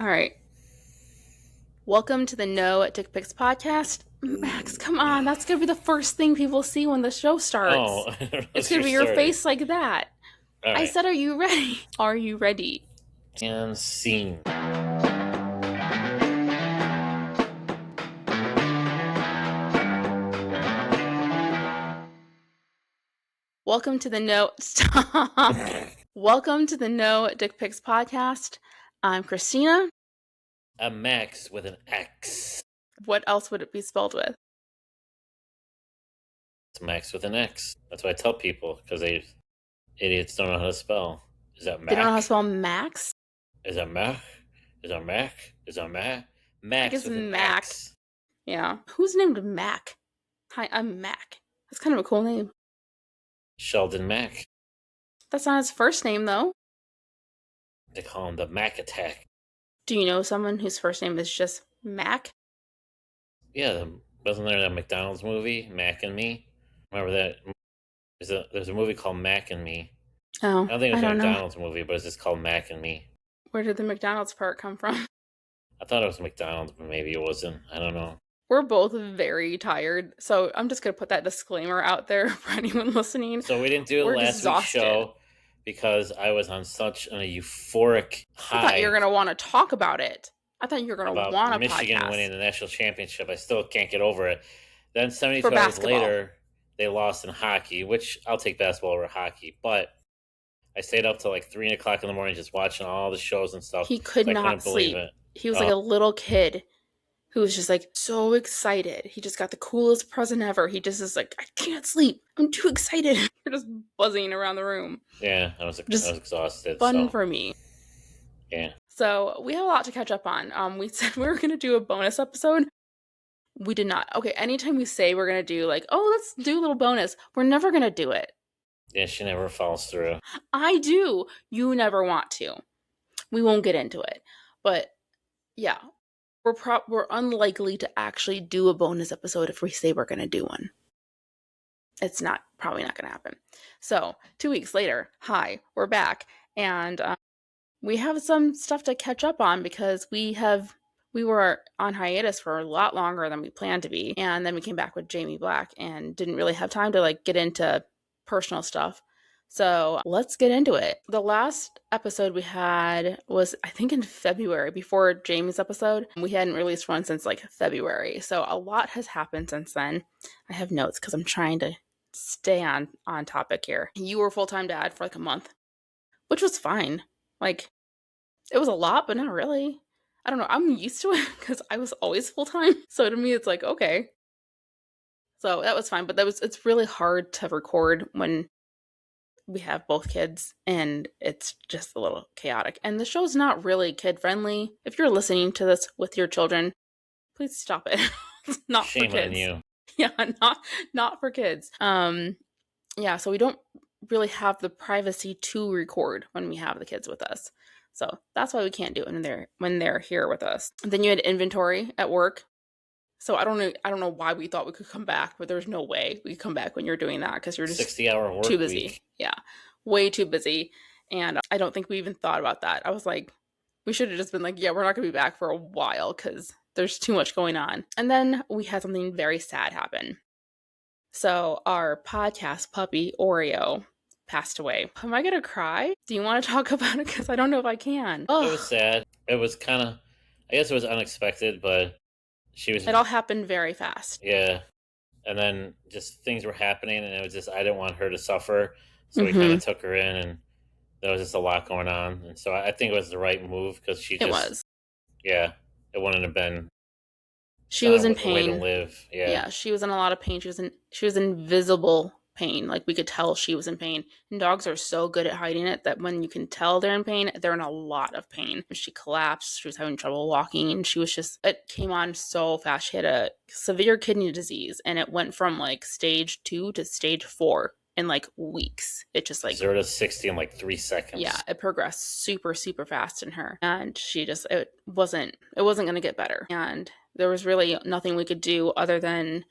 All right. Welcome to the No Dick Pics podcast. Max, come on. That's going to be the first thing people see when the show starts. Oh, It's unless going you're to be your starting. face like that. All I right. said, are you ready? Are you ready? And scene. Welcome to the No... Stop. Welcome to the No Dick Pics podcast. I'm Christina. A Max with an X. What else would it be spelled with? It's Max with an X. That's what I tell people because they idiots don't know how to spell. Is that They don't know how to Mac? spell Max? Is that Mac? Is that Mac? Is that Mac? I Max guess with an Mac. X. Yeah. Who's named Mac? Hi, I'm Mac. That's kind of a cool name. Sheldon Mac. That's not his first name, though. They call him the Mac Attack. Do you know someone whose first name is just Mac? Yeah, wasn't there that McDonald's movie, Mac and Me? Remember that? There's a movie called Mac and Me. Oh, I don't think it I was a don't know. McDonald's movie, but it's just called Mac and Me. Where did the McDonald's part come from? I thought it was McDonald's, but maybe it wasn't. I don't know. We're both very tired, so I'm just going to put that disclaimer out there for anyone listening. So we didn't do We're last week's show because I was on such an euphoric high. I thought you were going to want to talk about it. I thought you were going to want a Michigan podcast. winning the national championship. I still can't get over it. Then 72 For hours basketball. later, they lost in hockey, which I'll take basketball over hockey. But I stayed up till like 3 o'clock in the morning just watching all the shows and stuff. He could I not couldn't believe sleep. it. He was like a little kid who was just like so excited. He just got the coolest present ever. He just is like, I can't sleep. I'm too excited. You're just buzzing around the room. Yeah, I was exhausted. Fun for me. Yeah. So we have a lot to catch up on. We said we were going to do a bonus episode. We did not. Okay, anytime we say we're going to do like, oh, let's do a little bonus, we're never going to do it. Yeah, she never falls through. I do. You never want to. We won't get into it. But yeah, we're unlikely to actually do a bonus episode if we say we're going to do one. It's probably not going to happen. So 2 weeks later, hi, we're back. And we have some stuff to catch up on because we were on hiatus for a lot longer than we planned to be. And then we came back with Jamie Black and didn't really have time to like get into personal stuff. So let's get into it. The last episode we had was, I think, in February, before Jamie's episode. We hadn't released one since like February. So a lot has happened since then. I have notes because I'm trying to stay on topic here. You were full-time dad for like a month, which was fine. Like, it was a lot, but not really. I don't know. I'm used to it because I was always full-time. So to me, it's like, okay. So that was fine. But it's really hard to record when we have both kids and it's just a little chaotic. And the show's not really kid-friendly. If you're listening to this with your children, please stop it. It's not Shame for kids. on you. Yeah, not for kids. Yeah, so we don't really have the privacy to record when we have the kids with us. So that's why we can't do it when they're here with us. And then you had inventory at work. So I don't know why we thought we could come back, but there's no way we could come back when you're doing that because you're just 60-hour work too busy. week. Yeah, way too busy. And I don't think we even thought about that. I was like, we should have just been like, yeah, we're not going to be back for a while because there's too much going on. And then we had something very sad happen. So our podcast puppy, Oreo, passed away. Am I going to cry? Do you want to talk about it? Because I don't know if I can. Ugh. It was sad. It was kind of, I guess it was unexpected, but it all happened very fast. Yeah. And then just things were happening, and it was just, I didn't want her to suffer. So we kind of took her in, and there was just a lot going on. And so I think it was the right move because it was. Yeah. It wouldn't have been. She was in pain. Way to live. Yeah, she was in a lot of pain. She was in visible pain. Like, we could tell she was in pain. And dogs are so good at hiding it that when you can tell they're in pain, they're in a lot of pain. She collapsed. She was having trouble walking. And it came on so fast. She had a severe kidney disease. And it went from like stage 2 to stage 4 in like weeks. It just like 0 to 60 in like 3 seconds. Yeah, it progressed super, super fast in her. And it wasn't going to get better. And there was really nothing we could do other than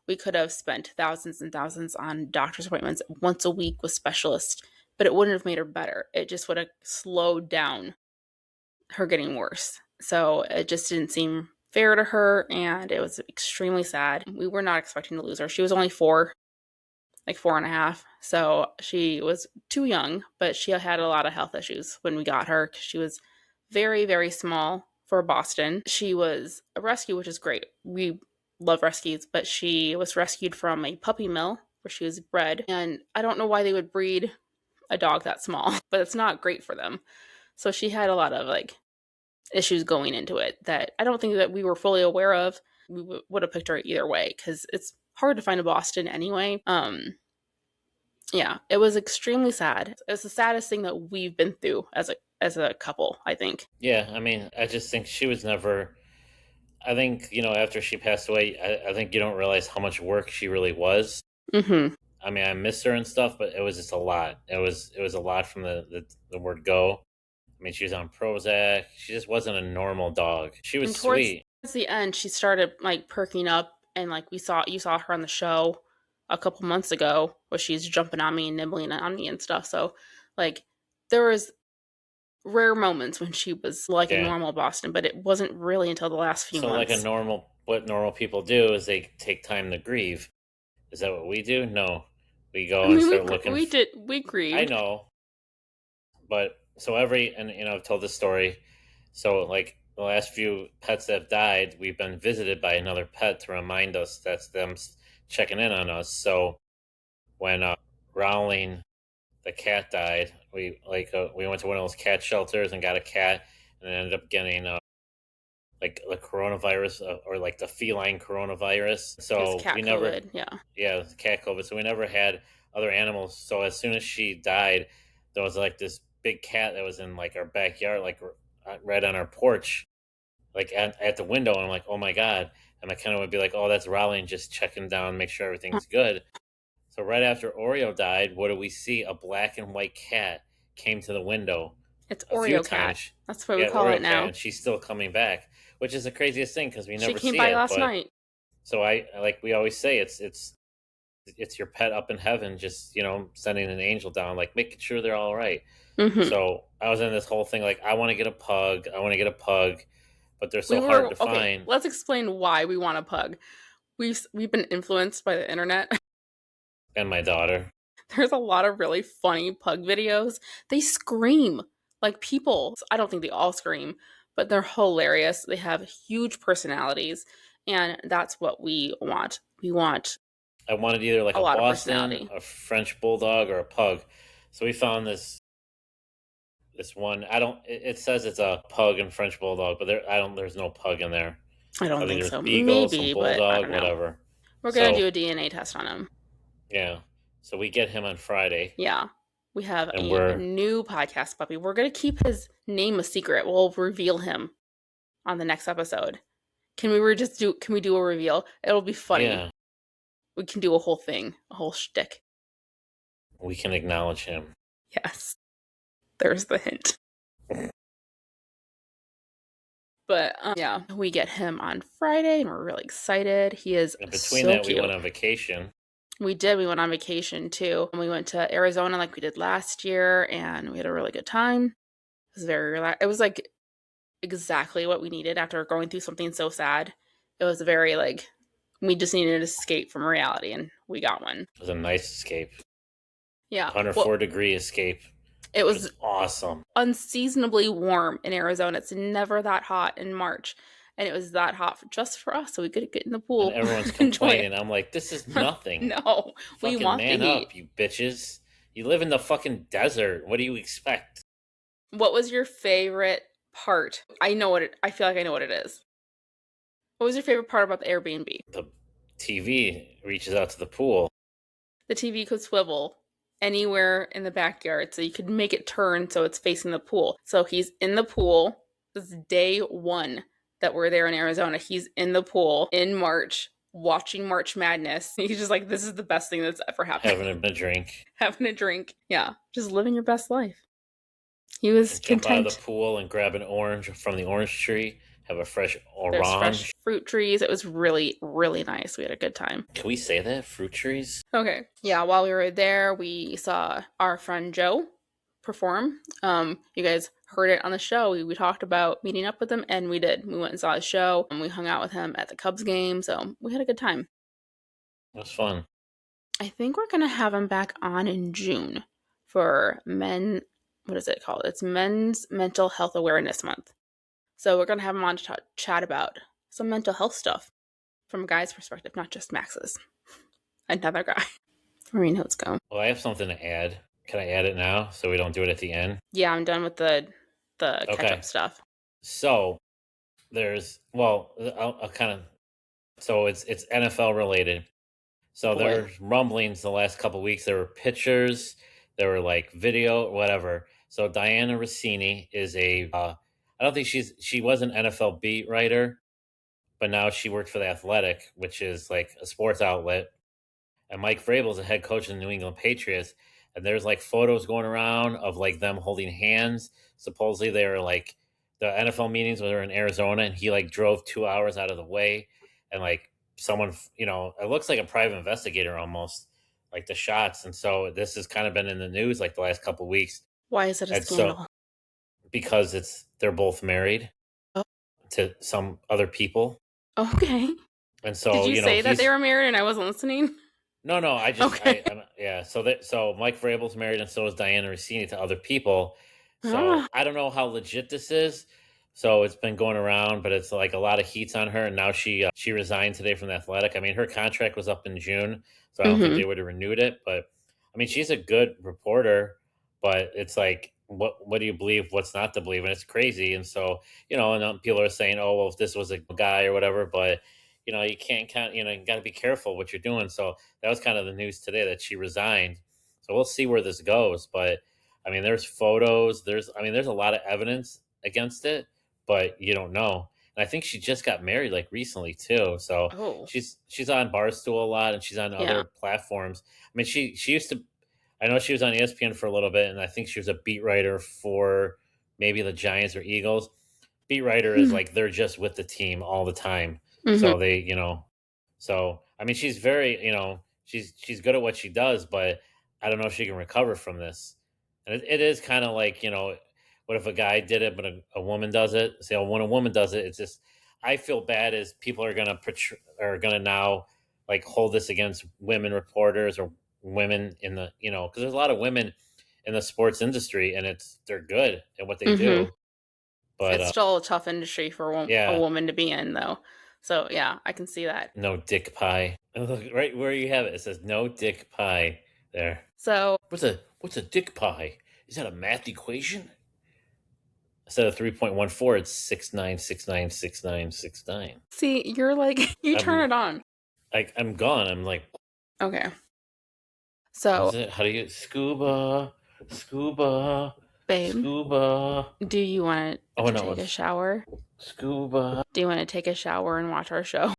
we could have spent thousands and thousands on doctor's appointments once a week with specialists, but it wouldn't have made her better. It just would have slowed down her getting worse. So it just didn't seem fair to her, and it was extremely sad. We were not expecting to lose her. She was only 4, like 4.5. So she was too young, but she had a lot of health issues when we got her because she was very, very small for Boston. She was a rescue, which is great. We love rescues, but she was rescued from a puppy mill where she was bred. And I don't know why they would breed a dog that small, but it's not great for them. So she had a lot of like issues going into it that I don't think that we were fully aware of. We would have picked her either way because it's hard to find a Boston anyway. Yeah, it was extremely sad. It was the saddest thing that we've been through as a couple, I think. Yeah, I mean, I just think she was never. I think after she passed away, I think you don't realize how much work she really was. Mm-hmm. I mean, I miss her and stuff, but it was just a lot. It was a lot from the word go. I mean, she was on Prozac. She just wasn't a normal dog. She was And towards sweet. the end, she started like perking up, and like you saw her on the show a couple months ago, where she's jumping on me and nibbling on me and stuff. So, like, there was rare moments when she was like a Yeah. normal Boston, but it wasn't really until the last few So, like months. what normal people do is they take time to grieve. Is that what we do? No, we go I and mean, start looking. we I grieved. know, but so and I've told this story. So, like the last few pets that have died, we've been visited by another pet to remind us that's them checking in on us. So when Rowling, the cat, died, we went to one of those cat shelters and got a cat, and ended up getting like the coronavirus, or like the feline coronavirus. It was So cat we never, COVID, yeah. yeah, cat COVID. So we never had other animals. So as soon as she died, there was like this big cat that was in like our backyard, like right on our porch, like at the window. And I'm like, oh my god. And I kind of would be like, oh, that's Rowling just checking down, make sure everything's good. So right after Oreo died, what do we see? A black and white cat came to the window It's a few Oreo cat. times. That's what we Yeah, call it Oreo cat, now. and she's still coming back, which is the craziest thing because we She never came see by it. last But night. so I like we always say, it's your pet up in heaven, just sending an angel down, like making sure they're all right. Mm-hmm. So I was in this whole thing like I want to get a pug, but they're so hard to Okay. find. Let's explain why we want a pug. We've been influenced by the internet. And my daughter. There's a lot of really funny pug videos. They scream like people. I don't think they all scream, but they're hilarious. They have huge personalities, and that's what we want. We want I wanted either like a a lot of Boston, personality. a French bulldog, or a pug. So we found this one. I don't. It says it's a pug and French bulldog, but There's no pug in there. I I don't think think there's so. beagle, some Maybe, but I bulldog, don't know. whatever. We're gonna So do a DNA test on him. yeah. So we get him on Friday. Yeah. We have And a we're new podcast puppy. We're gonna keep his name a secret. We'll reveal him on the next episode. Can we do a reveal? It'll be funny. yeah, We can do a whole thing, a whole shtick. we can acknowledge him. Yes. There's the hint. But yeah, we get him on Friday and we're really excited. He is And between so that, we cute. went on vacation. We did. We went on vacation too. We went to Arizona like we did last year and we had a really good time. It was very relaxed. It was like exactly what we needed after going through something so sad. It was very like we just needed an escape from reality and we got one. It was a nice escape. Yeah. 104-degree escape. It was awesome. Unseasonably warm in Arizona. It's never that hot in March. And it was that hot just for us, so we could get in the pool. And everyone's complaining. I'm like, this is nothing. No, we fucking want man the heat. up, you bitches. You live in the fucking desert. What do you expect? What was your favorite part? I feel like I know what it is. What was your favorite part about the Airbnb? The TV reaches out to the pool. The TV could swivel anywhere in the backyard, so you could make it turn so it's facing the pool. So he's in the pool. This is day 1 that we're there in Arizona. He's in the pool in March watching March Madness. He's just like, this is the best thing that's ever happened. Having a drink. Having a drink. Yeah. Just living your best life. He was content. Jump out of the pool and grab an orange from the orange tree. Have a fresh orange. There's fresh fruit trees. It was really, really nice. We had a good time. Can we say that? Fruit trees? Okay. Yeah, while we were there, we saw our friend Joe. perform. You guys heard it on the show. We talked about meeting up with him, and we did. We went and saw his show, and we hung out with him at the Cubs game, so we had a good time. It was fun. I think we're going to have him back on in June for men. What is it called? It's Men's Mental Health Awareness Month. So we're going to have him on to chat about some mental health stuff from a guy's perspective, not just Max's. Another guy. Where your notes go? Well, I have something to add. Can I add it now so we don't do it at the end? Yeah, I'm done with the catch-up stuff. So there's, well, I'll kind of, so it's NFL related. So there's rumblings the last couple of weeks. There were pictures, there were like video, whatever. So Diana Rossini is I don't think she was an NFL beat writer, but now she worked for The Athletic, which is like a sports outlet. And Mike Vrabel is a head coach in the New England Patriots. And there's like photos going around of like them holding hands. Supposedly they were like the NFL meetings were in Arizona, and he like drove 2 hours out of the way, and like someone, it looks like a private investigator almost, like the shots. And so this has kind of been in the news like the last couple of weeks. Why is it a scandal? So, because they're both married to some other people. Okay. And so did you say that they were married and I wasn't listening? No, I just yeah. So Mike Vrabel's married, and so is Diana Rossini to other people. So I don't know how legit this is. So it's been going around, but it's like a lot of heat's on her, and now she resigned today from The Athletic. I mean, her contract was up in June, so I don't think they would have renewed it. But I mean, she's a good reporter, but it's like, what do you believe? What's not to believe? And it's crazy. And so and people are saying, oh well, if this was a guy or whatever, but you can't count. You got to be careful what you're doing. So that was kind of the news today that she resigned. So we'll see where this goes. But I mean, there's photos. There's a lot of evidence against it, but you don't know. And I think she just got married like recently too. So she's on Barstool a lot, and she's on other platforms. I mean, she used to. I know she was on ESPN for a little bit, and I think she was a beat writer for maybe the Giants or Eagles. Beat writer is like they're just with the team all the time. So they, so I mean, she's very, she's good at what she does, but I don't know if she can recover from this. And it is kind of like, what if a guy did it, but a woman does it? So when a woman does it, it's just, I feel bad as people are gonna now like hold this against women reporters or women in the, because there's a lot of women in the sports industry, and they're good at what they do. But it's still a tough industry for a woman to be in, though. So yeah, I can see that. No dick pie. Look, right where you have it, it says no dick pie there. So what's a dick pie? Is that a math equation? Instead of 3.14, it's 69696969. See, you're like, turn it on. I'm gone. I'm like, okay. So how do you scuba, babe? Scuba. Do you want to take a shower? Scuba. Do you want to take a shower and watch our show?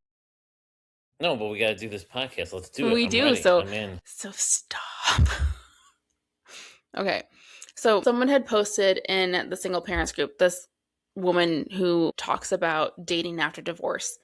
No, but we got to do this podcast. Let's do it. We do. Ready. So stop. Okay. So someone had posted in the single parents group, this woman who talks about dating after divorce.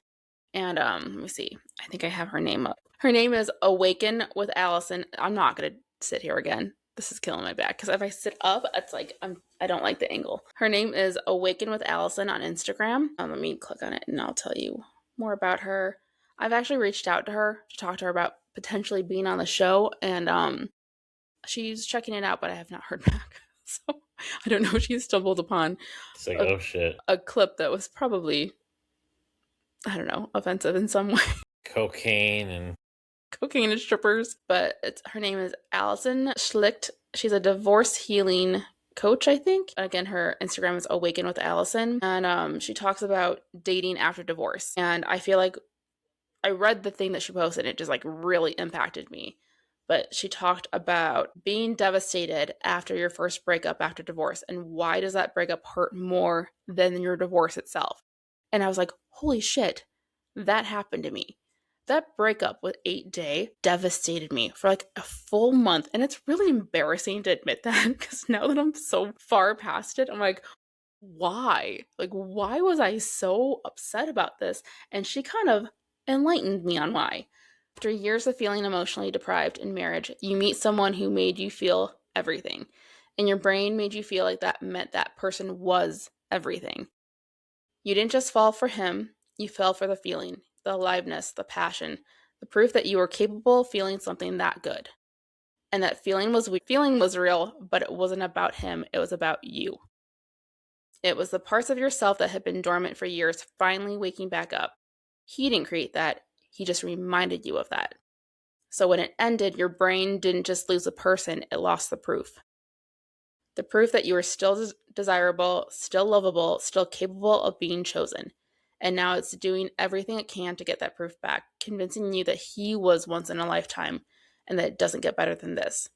And let me see. I think I have her name up. Her name is Awaken with Allison. I'm not going to sit here again. This is killing my back, because if I sit up, it's like I don't like the angle. Her name is Awaken with Allison on Instagram. Let me click on it and I'll tell you more about her. I've actually reached out to her to talk to her about potentially being on the show, and she's checking it out, but I have not heard back. So I don't know if she stumbled upon oh shit, a clip that was probably, I don't know, offensive in some way. Cocaine and strippers. But her name is Allison Schlicht. She's a divorce healing coach, I think. Again, her Instagram is Awaken with Allison. And she talks about dating after divorce. And I feel like I read the thing that she posted, and it just like really impacted me. But she talked about being devastated after your first breakup after divorce, and why does that breakup hurt more than your divorce itself? And I was like, holy shit, that happened to me. That breakup with 8Day devastated me for like a full month. And it's really embarrassing to admit that, because now that I'm so far past it, I'm like, why? Like, why was I so upset about this? And she kind of enlightened me on why. After years of feeling emotionally deprived in marriage, you meet someone who made you feel everything. And your brain made you feel like that meant that person was everything. You didn't just fall for him, you fell for the feeling, the aliveness, the passion, the proof that you were capable of feeling something that good. And that feeling was real, but it wasn't about him, it was about you. It was the parts of yourself that had been dormant for years finally waking back up. He didn't create that, he just reminded you of that. So when it ended, your brain didn't just lose a person, it lost the proof. The proof that you were still desirable, still lovable, still capable of being chosen. And now it's doing everything it can to get that proof back, convincing you that he was once in a lifetime and that it doesn't get better than this.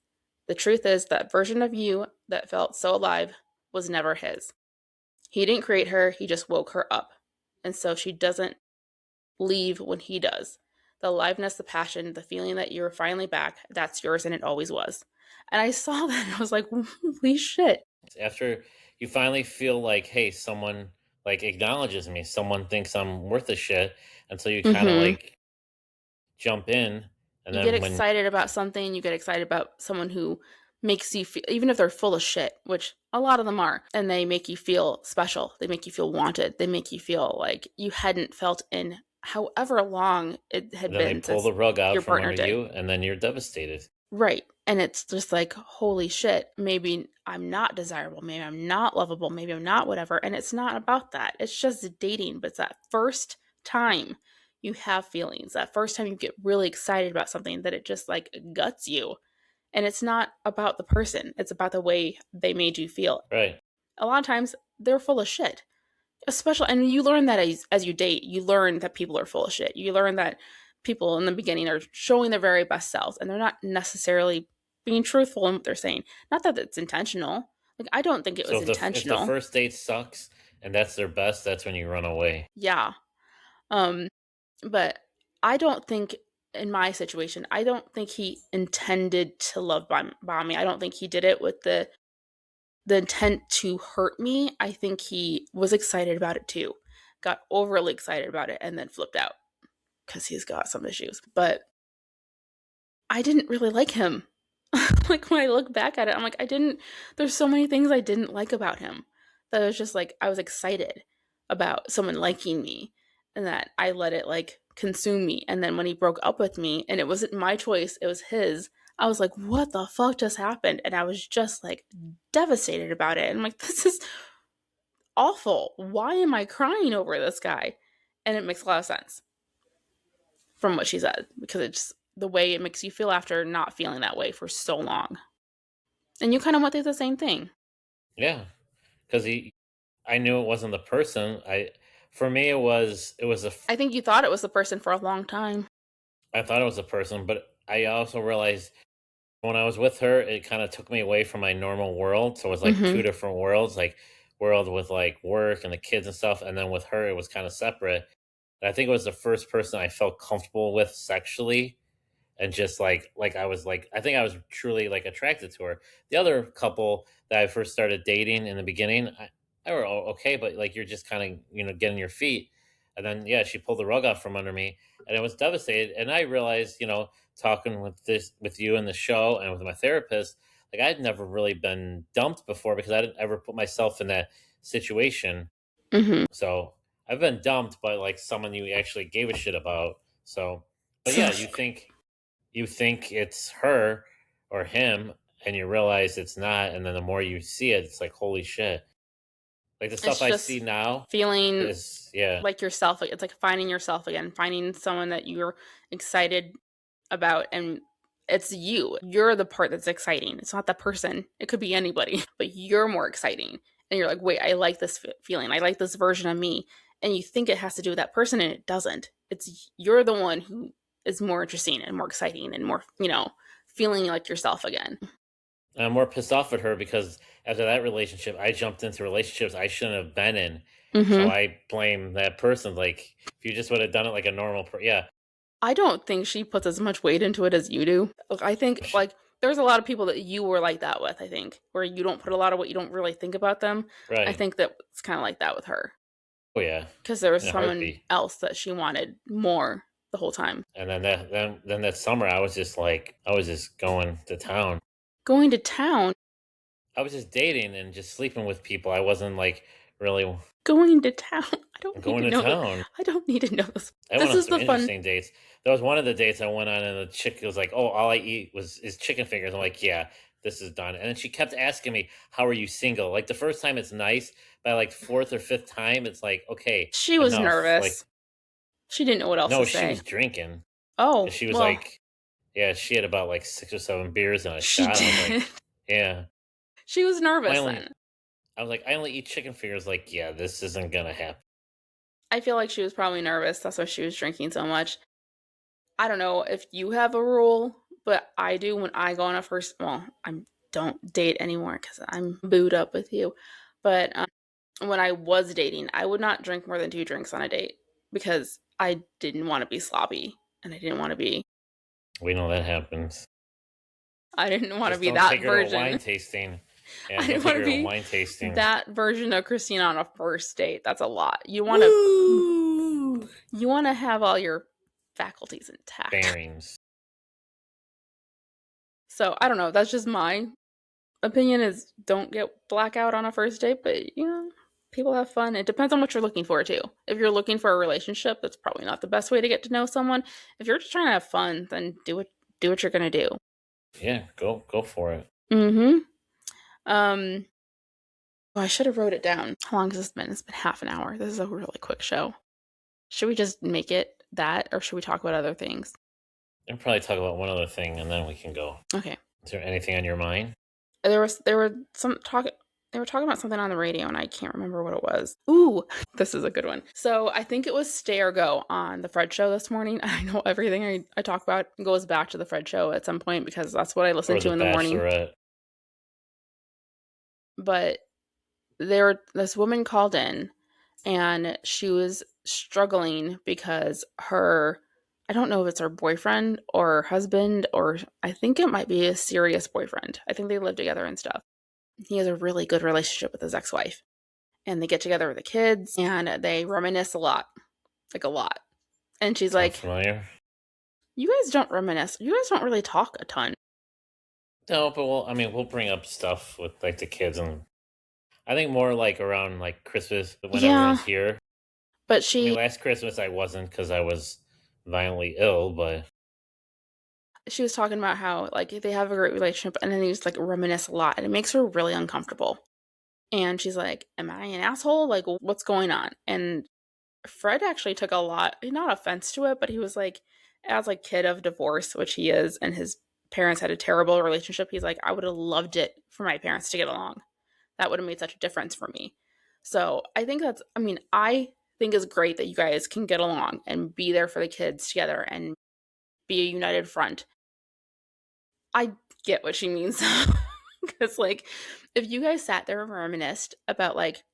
The truth is, that version of you that felt so alive was never his. He didn't create her, he just woke her up. And so she doesn't leave when he does. The aliveness, the passion, the feeling that you're finally back, that's yours and it always was. And I saw that and I was like, holy shit. After you finally feel like, hey, someone like acknowledges me, someone thinks I'm worth a shit, until you kind of Mm-hmm. like jump in, and You get then when excited about something, you get excited about someone who makes you feel, even if they're full of shit, which a lot of them are, and they make you feel special. They make you feel wanted. They make you feel like you hadn't felt in however long it had then they been pull since the rug out your from partner under did. you, and then you're devastated. Right. And it's just like, holy shit, maybe I'm not desirable. Maybe I'm not lovable. Maybe I'm not whatever. And it's not about that. It's just dating. But it's that first time you have feelings, that first time you get really excited about something that it just like guts you. And it's not about the person, it's about the way they made you feel. Right. A lot of times they're full of shit. Especially, and you learn that as you date, you learn that people are full of shit. You learn that people in the beginning are showing their very best selves and they're not necessarily being truthful in what they're saying. Not that it's intentional. Like, I don't think it So was if the intentional. first date sucks and that's their best, that's when you run away. Yeah. Um, but I don't think, in my situation, I don't think he intended to bomb me. I don't think he did it with the intent to hurt me. I think he was excited about it too. Got overly excited about it and then flipped out because he's got some issues. But I didn't really like him. Like, when I look back at it, I'm like, there's so many things I didn't like about him that I was just like, I was excited about someone liking me and that I let it like consume me. And then when he broke up with me and it wasn't my choice, it was his, I was like, what the fuck just happened? And I was just like devastated about it. And I'm like, this is awful. Why am I crying over this guy? And it makes a lot of sense from what she said because it's the way it makes you feel after not feeling that way for so long. And you kind of went through the same thing. Yeah, because I knew it wasn't the person. For me, it was I think you thought it was the person for a long time. I thought it was a person, but I also realized when I was with her, it kind of took me away from my normal world. So it was like two Mm-hmm. different worlds, like world with like work and the kids and stuff, and then with her, it was kind of separate. And I think it was the first person I felt comfortable with sexually, and just like I was like, I think I was truly like attracted to her. The other couple that I first started dating in the beginning, I were okay, but like you're just kind of getting your feet, and then yeah, she pulled the rug out from under me, and I was devastated. And I realized, talking with you in the show and with my therapist, like I'd never really been dumped before because I didn't ever put myself in that situation. Mm-hmm. So I've been dumped by like someone you actually gave a shit about. So, but yeah, you think it's her or him, and you realize it's not, and then the more you see it, it's like holy shit. Like the stuff It's I just see now feeling is, yeah. like yourself. It's like finding yourself again, finding someone that you're excited about. And it's you. You're the part that's exciting. It's not the person. It could be anybody, but you're more exciting. And you're like, wait, I like this feeling. I like this version of me. And you think it has to do with that person, and it doesn't. It's you're the one who is more interesting and more exciting and more, feeling like yourself again. And I'm more pissed off at her because after that relationship, I jumped into relationships I shouldn't have been in. So Mm-hmm. I blame that person. Like, if you just would have done it like a yeah. I don't think she puts as much weight into it as you do. Look, I think like there's a lot of people that you were like that with, I think, where you don't put a lot of weight, you don't really think about them. I Right. think that it's kind of like that with her Oh yeah. because there was In a someone heartbeat. else that she wanted more the whole time. And then that summer, I was just going to town. Going to town, I was just dating and just sleeping with people. I wasn't like really Going to town. I don't need going to to know this. town. I don't need to know this. I went This on is some the fun. interesting dates. There was one of the dates I went on, and the chick was like, "Oh, all I eat is chicken fingers." I'm like, "Yeah, this is done." And then she kept asking me, "How are you single?" Like the first time, it's nice. By like fourth or fifth time, it's like, "Okay, She was enough." Like, nervous. She didn't know what else to no, she was say. drinking. Oh, She was well, like, yeah, she had about like 6 or 7 beers and a she shot. I was did. like, yeah. She was I nervous only, then. I was like, I only eat chicken fingers. Like, yeah, this isn't gonna happen. I feel like she was probably nervous. That's why she was drinking so much. I don't know if you have a rule, but I do when I go on a first. Well, I don't date anymore because I'm booed up with you. But when I was dating, I would not drink more than 2 drinks on a date because I didn't want to be sloppy and I didn't want to be. We know that happens. I didn't want to Just be don't take that her to a version. wine tasting. Yeah, I don't didn't take want her to to a be wine tasting. that version of Christina on a first date. That's a lot. Woo! You want to have all your faculties intact. Bearings. So I don't know. That's just my opinion. Is don't get blackout on a first date, but people have fun. It depends on what you're looking for too. If you're looking for a relationship, that's probably not the best way to get to know someone. If you're just trying to have fun, then do what you're gonna do. Yeah, go for it. Mm-hmm. Um. Well, I should have wrote it down. How long has this been? It's been half an hour. This is a really quick show. Should we just make it that, or should we talk about other things? I'll probably talk about one other thing, and then we can go. Okay. Is there anything on your mind? There were some talk. They were talking about something on the radio, and I can't remember what it was. Ooh, this is a good one. So I think it was Stay or Go on the Fred Show this morning. I know everything I talk about goes back to the Fred Show at some point because that's what I listen Or to The in the morning. Bachelorette? But this woman called in, and she was struggling because I don't know if it's her boyfriend or her husband, or I think it might be a serious boyfriend. I think they live together and stuff. He has a really good relationship with his ex-wife. And they get together with the kids and they reminisce a lot. Like a lot. And she's Sound like, familiar? "You guys don't reminisce. You guys don't really talk a ton." No, but we'll bring up stuff with like the kids, and I think more like around like Christmas when Yeah. everyone's here. But Last Christmas I wasn't because I was violently ill, but she was talking about how like they have a great relationship and then they just like reminisce a lot and it makes her really uncomfortable. And she's like, "Am I an asshole? Like what's going on?" And Fred actually took a lot, not offense to it, but he was like, as a kid of divorce, which he is, and his parents had a terrible relationship, he's like, "I would have loved it for my parents to get along. That would have made such a difference for me." So I think it's great that you guys can get along and be there for the kids together and be a united front. I get what she means. Because, like, if you guys sat there and reminisced about, like,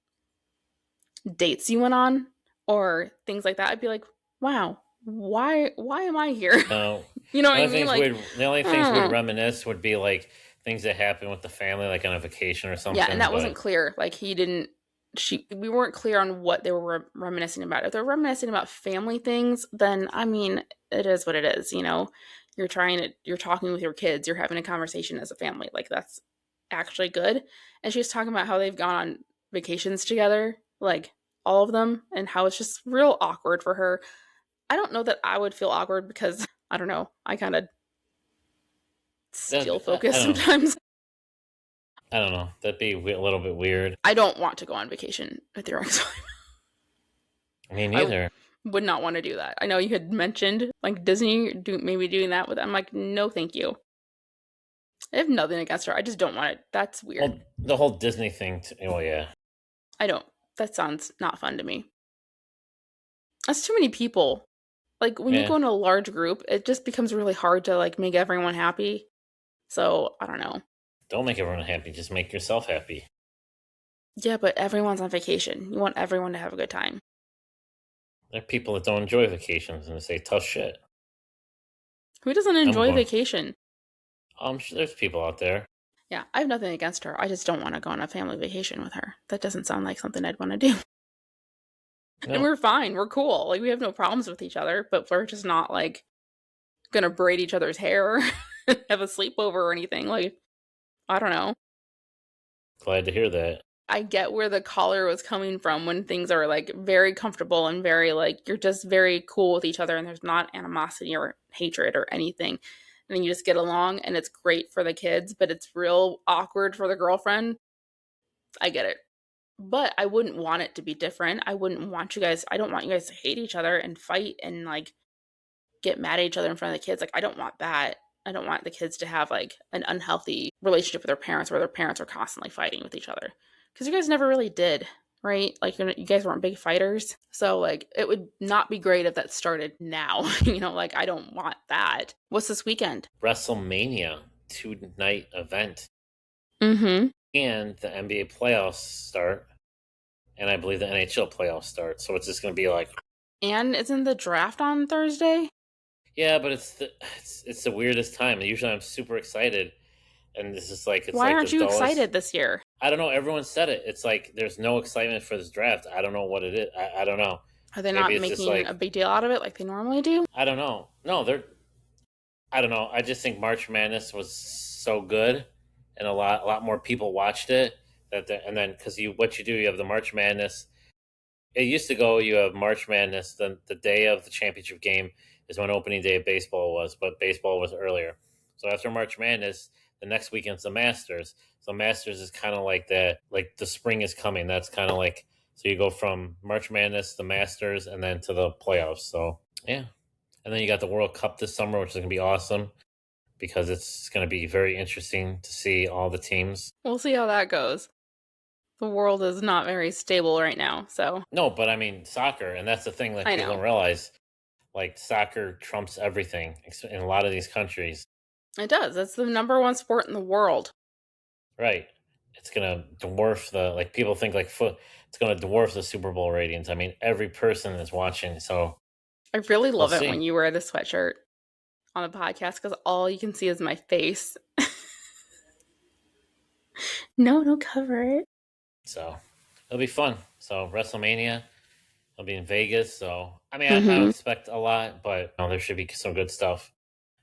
dates you went on or things like that, I'd be like, wow, why am I here? no. You know what I mean? Like, The only things we'd reminisce would be like things that happened with the family, like on a vacation or yeah, and something. that wasn't But clear. Like, we weren't clear on what they were reminiscing about. If they're reminiscing about family things, then I mean, it is what it is. You're talking with your kids, you're having a conversation as a family. Like, that's actually good. And she was talking about how they've gone on vacations together, like all of them, and how it's just real awkward for her. I don't know that I would feel awkward because I don't know. I kind of steal I focus don't know. sometimes. I don't know. That'd be a little bit weird. I don't want to go on vacation with your ex-wife. Me I neither. would not want to do that. I know you had mentioned like Disney maybe doing that with them. I'm like, no, thank you. I have nothing against her. I just don't want it. That's weird. Well, the whole Disney thing. Oh yeah. I don't. That sounds not fun to me. That's too many people. Like when you Yeah. go in a large group, it just becomes really hard to like make everyone happy. So I don't know. Don't make everyone happy. Just make yourself happy. Yeah, but everyone's on vacation. You want everyone to have a good time. There are people that don't enjoy vacations and they say tough shit. Who doesn't I'm enjoy going. vacation? I'm sure there's people out there. Yeah, I have nothing against her. I just don't want to go on a family vacation with her. That doesn't sound like something I'd want to do. No. And we're fine. We're cool. Like, we have no problems with each other, but we're just not, like, gonna braid each other's hair and have a sleepover or anything. Like, I don't know. Glad to hear that. I get where the caller was coming from when things are like very comfortable and very like you're just very cool with each other and there's not animosity or hatred or anything. And then you just get along and it's great for the kids, but it's real awkward for the girlfriend. I get it. But I wouldn't want it to be different. I don't want you guys to hate each other and fight and like get mad at each other in front of the kids. Like, I don't want that. I don't want the kids to have like an unhealthy relationship with their parents where their parents are constantly fighting with each other. Because you guys never really did, right? Like, you guys weren't big fighters. So, like, it would not be great if that started now. Like, I don't want that. What's this weekend? WrestleMania 2-night event. Mm-hmm. And the NBA playoffs start. And I believe the NHL playoffs start. So it's just going to be like. And isn't the draft on Thursday? Yeah, but it's the weirdest time. Usually I'm super excited. And this is like, why aren't you excited this year? I don't know. Everyone said it. It's like there's no excitement for this draft. I don't know what it is. I don't know. Are they not making a big deal out of it like they normally do? I don't know. No, I don't know. I just think March Madness was so good, and a lot more people watched it. And then because what you do, you have the March Madness. It used to go. You have March Madness. Then the day of the championship game is when opening day of baseball was, but baseball was earlier. So after March Madness, the next weekend's the Masters. So Masters is kind of like that. Like the spring is coming. That's kind of like, so you go from March Madness, the Masters, and then to the playoffs. So yeah. And then you got the World Cup this summer, which is going to be awesome because it's going to be very interesting to see all the teams. We'll see how that goes. The world is not very stable right now, so. No, but I mean soccer, and that's the thing that people don't realize. Like, soccer trumps everything in a lot of these countries. It does. That's the number one sport in the world. Right. It's going to dwarf people think like it's going to dwarf the Super Bowl ratings. I mean, every person is watching, so. I really love it when you wear the sweatshirt on the podcast because all you can see is my face. No, don't cover it. So, it'll be fun. So, WrestleMania, it'll be in Vegas. So, I mean, I don't expect a lot, but there should be some good stuff.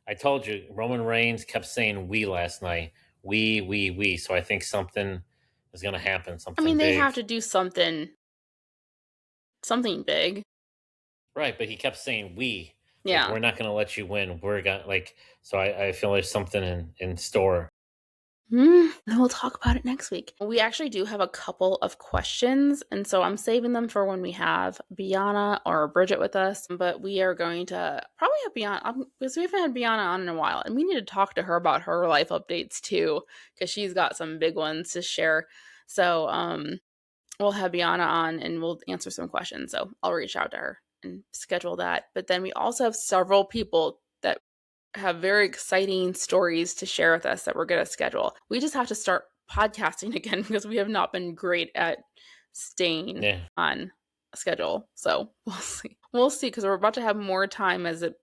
I told you, Roman Reigns kept saying "we" last night. We. So I think something is going to happen. Something. I mean, they have to do something big. Right, but he kept saying "we." Yeah, like, we're not going to let you win. We're going So I feel there's something in store. And we'll talk about it next week. We actually do have a couple of questions, and so I'm saving them for when we have Biana or Bridget with us, but we are going to probably have Biana, because we haven't had Biana on in a while, and we need to talk to her about her life updates too, because she's got some big ones to share. So we'll have Biana on, and we'll answer some questions, so I'll reach out to her and schedule that. But then we also have several people that have very exciting stories to share with us that we're going to schedule. We just have to start podcasting again because we have not been great at staying on a schedule. So we'll see because we're about to have more time as the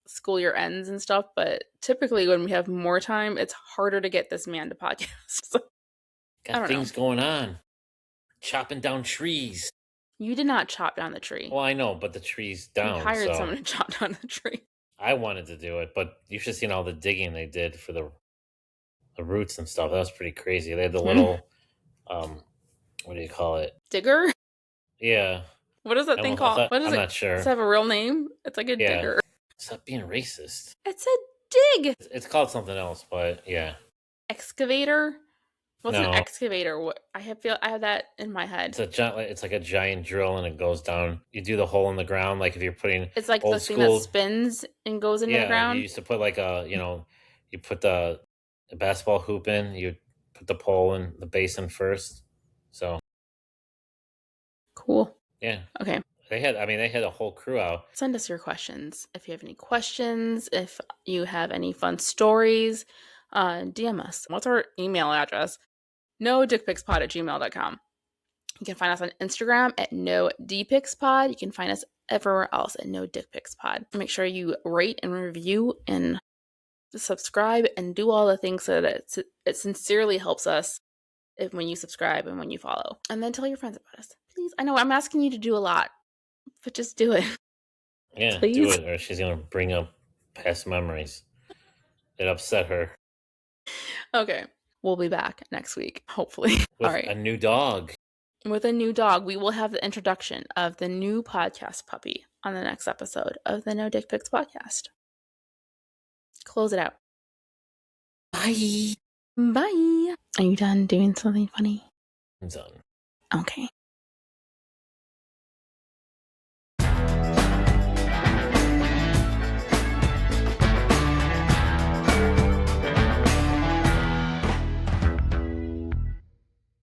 school year ends and stuff. But typically when we have more time, it's harder to get this man to podcast. So, got things going on. Chopping down trees. You did not chop down the tree. Well, I know, but the tree's down. You hired someone to chop down the tree. I wanted to do it, but you should have seen all the digging they did for the roots and stuff. That was pretty crazy. They had the little, what do you call it? Digger? Yeah. What is that thing called? What is I'm not sure. Does it have a real name? It's like a digger. Stop being racist. It's a dig. It's called something else, but yeah. Excavator? What's an excavator? What I have that in my head. It's like a giant drill, and it goes down. You do the hole in the ground, like if you're putting. It's like the thing that spins and goes into the ground. You used to put like you put the basketball hoop in. You put the pole in the basin first. So. Cool. Yeah. Okay. They had a whole crew out. Send us your questions if you have any questions. If you have any fun stories, DM us. What's our email address? nodickpicspod@gmail.com. You can find us on Instagram at nodpicspod. You can find us everywhere else at nodickpicspod. Make sure you rate and review and subscribe and do all the things so that it sincerely helps us when you subscribe and when you follow. And then tell your friends about us. Please. I know I'm asking you to do a lot, but just do it. Yeah, please. Do it, or she's going to bring up past memories. It upset her. Okay. we'll be back next week, hopefully. With All right. a new dog. With a new dog. We will have the introduction of the new podcast puppy on the next episode of the No Dick Pics podcast. Close it out. Bye. Bye. Are you done doing something funny? I'm done. Okay.